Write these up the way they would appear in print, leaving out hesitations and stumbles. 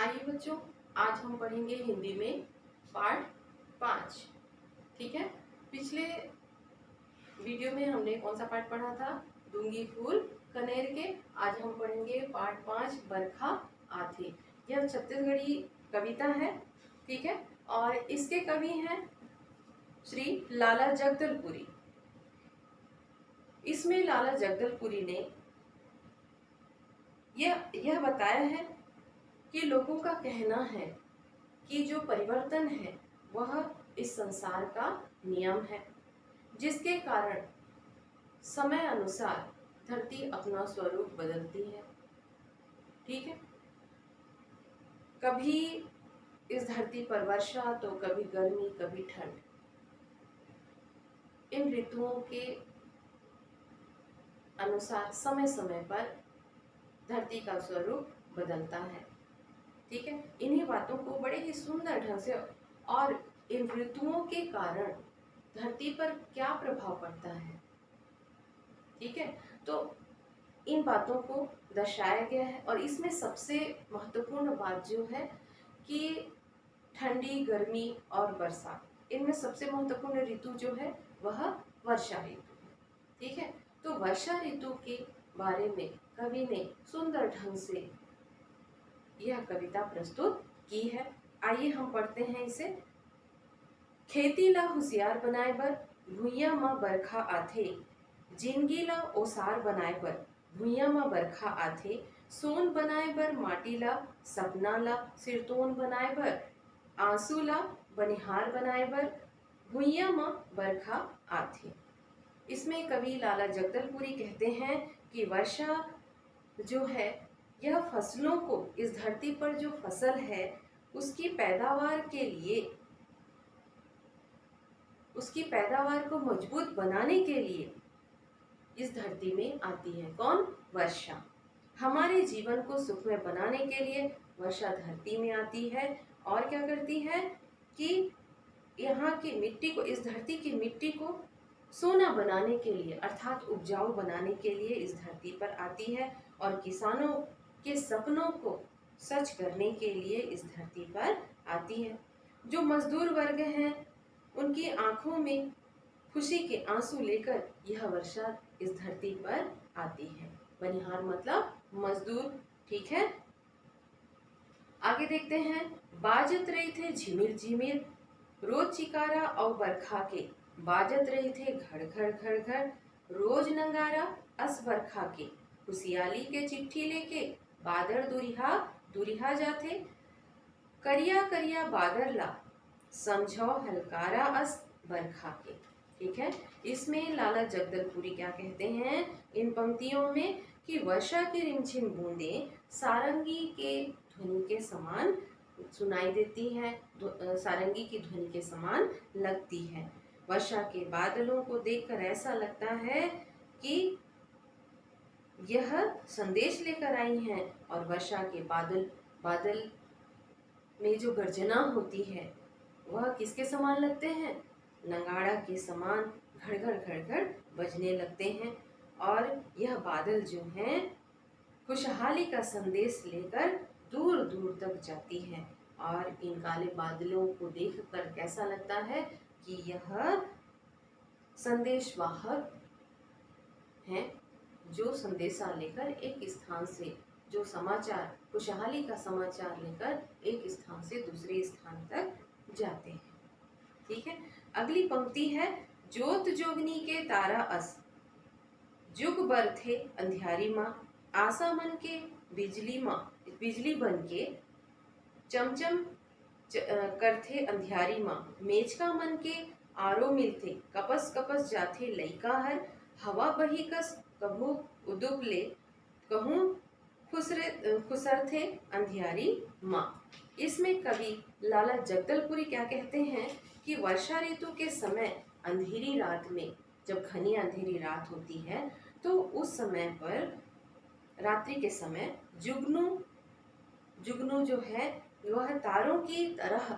आइए बच्चों, आज हम पढ़ेंगे हिंदी में पाठ 5। ठीक है। पिछले वीडियो में हमने कौन सा पाठ पढ़ा था? दूंगी फूल कनेर के। आज हम पढ़ेंगे पाठ 5 बरखा आथे। यह छत्तीसगढ़ी कविता है। ठीक है। और इसके कवि हैं श्री लाला जगदलपुरी। इसमें लाला जगदलपुरी ने यह बताया है कि लोगों का कहना है कि जो परिवर्तन है वह इस संसार का नियम है, जिसके कारण समय अनुसार धरती अपना स्वरूप बदलती है। ठीक है। कभी इस धरती पर वर्षा तो कभी गर्मी, कभी ठंड। इन ऋतुओं के अनुसार समय समय पर धरती का स्वरूप बदलता है। ठीक है। इन्हीं बातों को बड़े ही सुंदर ढंग से और इन ऋतुओं के कारण धरती पर क्या प्रभाव पड़ता है, ठीक है, तो इन बातों को दर्शाया गया है। और इसमें सबसे महत्वपूर्ण बात जो है कि ठंडी, गर्मी और बरसात, इनमें सबसे महत्वपूर्ण ऋतु जो है वह वर्षा ऋतु है। ठीक है। तो वर्षा ऋतु के बारे में कवि ने सुंदर ढंग से यह कविता प्रस्तुत की है। आइए हम पढ़ते हैं इसे। खेती ला होशियार बनाए बर भुइयां म बरखा आथे, जिंदगी ला ओसार बनाए बर भुइयां म बरखा आथे, सोन बनाए बर माटी ला, सपना ला सिरतोन बनाए बर, आंसू ला बनिहार बनाए बर भुइयां म बरखा आथे। इसमें कवि लाला जगदलपुरी कहते हैं कि वर्षा जो है यह फसलों को, इस धरती पर जो फसल है उसकी पैदावार के लिए, उसकी पैदावार को मजबूत बनाने के लिए इस धरती में आती है। कौन? वर्षा। हमारे जीवन को सुखमय बनाने के लिए वर्षा धरती में आती है और क्या करती है कि यहाँ की मिट्टी को, इस धरती की मिट्टी को सोना बनाने के लिए अर्थात उपजाऊ बनाने के लिए इस धरती पर आती है और किसानों के सपनों को सच करने के लिए इस धरती पर आती है। जो मजदूर वर्ग हैं उनकी आंखों में खुशी के आंसू लेकर यह वर्षा इस धरती पर आती है। बनिहार मतलब मजदूर। ठीक है। आगे देखते हैं। बाजत रही थे झिमिर झिमिर रोज चिकारा और बरखा के, बाजत रही थे घड़ घड़ घड़ घड़ रोज नंगारा अस बरखा के, खुशियाली के चिट्ठी लेके बादर दुरिहा दुरिहा जाते, करिया करिया बादर ला समझो हलकारा अस बरखा के। ठीक है। इसमें लाला जगदलपुरी क्या कहते हैं इन पंक्तियों में कि वर्षा की रिमझिम बूंदें सारंगी के ध्वनि के समान सुनाई देती है, सारंगी की ध्वनि के समान लगती है। वर्षा के बादलों को देखकर ऐसा लगता है कि यह संदेश लेकर आई हैं। और वर्षा के बादल में जो गर्जना होती है वह किसके समान लगते हैं? नगाड़ा के समान घड़ घड़ घड़ घड़ बजने लगते हैं। और यह बादल जो हैं खुशहाली का संदेश लेकर दूर दूर तक जाती है। और इन काले बादलों को देखकर कैसा लगता है कि यह संदेशवाहक हैं जो संदेशा लेकर एक स्थान से, जो समाचार, खुशहाली का समाचार लेकर एक स्थान से दूसरे स्थान तक जाते हैं। ठीक है। अगली पंक्ति है। जोत जोगनी के तारा अस जुग बर थे अंधियारी माँ, आशा मन के बिजली माँ, बिजली बन के चमचम करथे अंधियारी माँ, मेचका मन के आरो मिलथे कपस कपस जाथे लइका हर, हवा बही कस कभू उदुप ले कहूँ खुसर थे अंधियारी माँ। इसमें कवि लाला जगदलपुरी क्या कहते हैं कि वर्षा ऋतु के समय अंधेरी रात में, जब घनी अंधेरी रात होती है तो उस समय पर रात्रि के समय जुगनू जो है वह तारों की तरह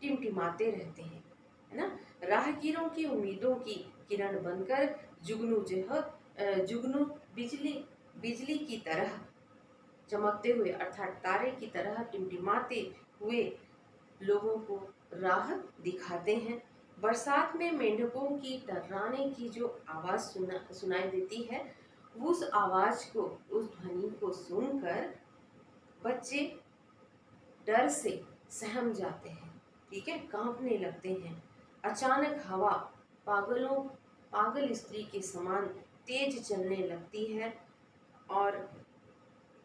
टिमटिमाते रहते हैं, है ना। राहगीरों की उम्मीदों की किरण बनकर जुगनू बिजली की तरह चमकते हुए अर्थात तारे की तरह टिमटिमाते हुए लोगों को राह दिखाते हैं। बरसात में मेंढकों की टर्राने की जो आवाज़ सुनाई देती है, उस आवाज़ को, उस ध्वनि को सुनकर बच्चे डर से सहम जाते हैं, ठीक है, कांपने लगते हैं। अचानक हवा पागल स्त्री के समान तेज चलने लगती है और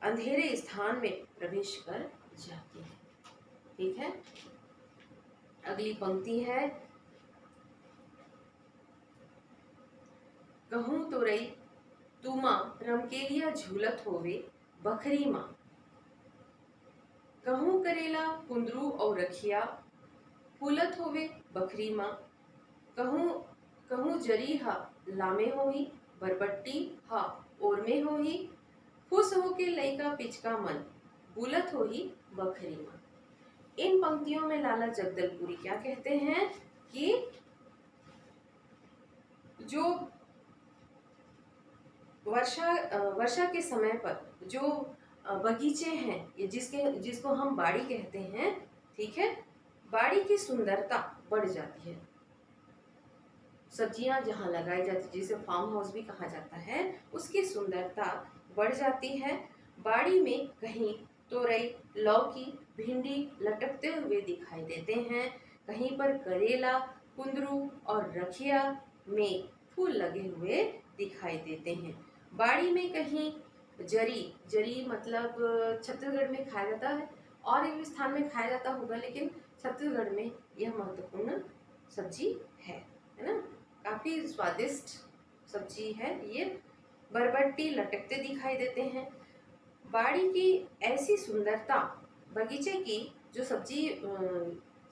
अंधेरे स्थान में प्रवेश कर जाती है। ठीक है, अगली पंक्ति है, कहूँ तो रई तुमा रमकेलिया झूलत होवे बखरी माँ। कहूँ करेला कुंदरू और रखिया फूलत होवे बखरी माँ। कहूँ कहूँ जरी हा लामे होही बरबट्टी हा ओर में होही खुश होके लइका पिचका मन बुलत होही बखरी माँ। इन पंक्तियों में लाला जगदलपुरी क्या कहते हैं कि जो वर्षा के समय पर जो बगीचे हैं, ये जिसको हम बाड़ी कहते हैं, ठीक है, बाड़ी की सुंदरता बढ़ जाती है। सब्जियां जहाँ लगाई जाती, जिसे फार्म हाउस भी कहा जाता है, उसकी सुंदरता बढ़ जाती है। बाड़ी में कहीं तोरई, लौकी, भिंडी लटकते हुए दिखाई देते हैं, कहीं पर करेला, कुंदरू और रखिया में फूल लगे हुए दिखाई देते हैं। बाड़ी में कहीं जरी मतलब छत्तीसगढ़ में खाया जाता है और एक स्थान में खाया जाता होगा, लेकिन छत्तीसगढ़ में यह महत्वपूर्ण सब्जी है ना, काफी स्वादिष्ट सब्जी है ये। बरबट्टी लटकते दिखाई देते हैं। बाड़ी की ऐसी सुंदरता, बगीचे की जो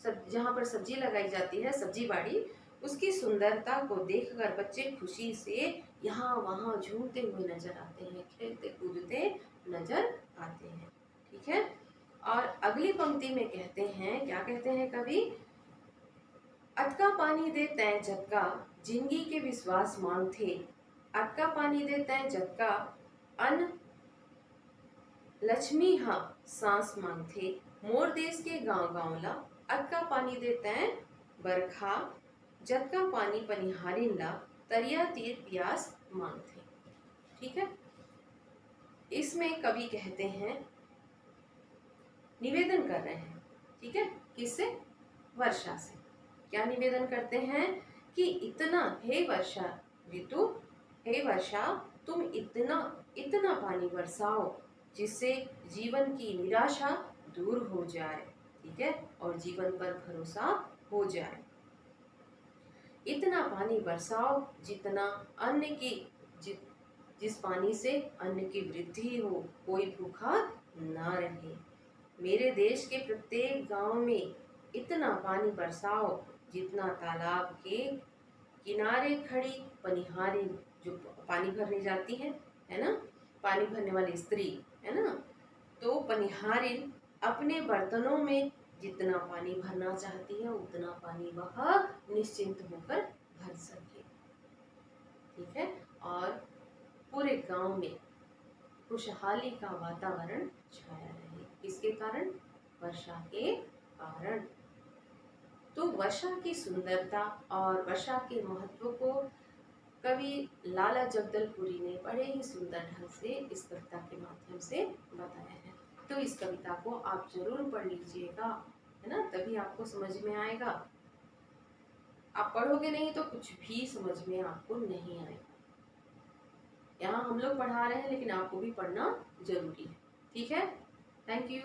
जहाँ पर सब्जी लगाई जाती है, सब्जी बाड़ी, उसकी सुंदरता को देखकर बच्चे खुशी से यहाँ वहाँ झूमते हुए नजर आते हैं, खेलते कूदते नजर आते हैं। ठीक है, और अगली पंक्ति में कहते हैं, क्या कहते हैं कवि, अतका पानी दे तय जतका जिंदगी के विश्वास मान थे। अतका पानी दे तय जतका अन लक्ष्मी हा सांस मांग थे। मोर देश के गांव गांवला अतका पानी दे तय बरखा जतका पानी पनिहारिन ला तरिया तीर प्यास मांग थे। ठीक है, इसमें कवि कहते हैं, निवेदन कर रहे हैं, ठीक है, किससे, वर्षा से। क्या निवेदन करते हैं कि इतना, हे वर्षा ऋतु, हे वर्षा, तुम इतना पानी बरसाओ जिससे जीवन की निराशा दूर हो जाए, ठीक है, और जीवन पर भरोसा हो जाए। इतना पानी बरसाओ जितना जिस पानी से अन्न की वृद्धि हो, कोई भूखा ना रहे। मेरे देश के प्रत्येक गांव में इतना पानी बरसाओ जितना तालाब के किनारे खड़ी पनिहारिन, जो पानी भरने जाती है ना, पानी भरने वाली स्त्री, है ना, तो पनिहारिन अपने बर्तनों में जितना पानी भरना चाहती है उतना पानी वह निश्चिंत होकर भर सके। ठीक है, और पूरे गांव में खुशहाली का वातावरण छाया रहे। किसके कारण, वर्षा के कारण। तो वर्षा की सुंदरता और वर्षा के महत्व को कवि लाला जगदलपुरी ने बड़े ही सुंदर ढंग से इस कविता के माध्यम से बताया है। तो इस कविता को आप जरूर पढ़ लीजिएगा, है ना, तभी आपको समझ में आएगा। आप पढ़ोगे नहीं तो कुछ भी समझ में आपको नहीं आएगा। यहाँ हम लोग पढ़ा रहे हैं, लेकिन आपको भी पढ़ना जरूरी है। ठीक है, थैंक यू।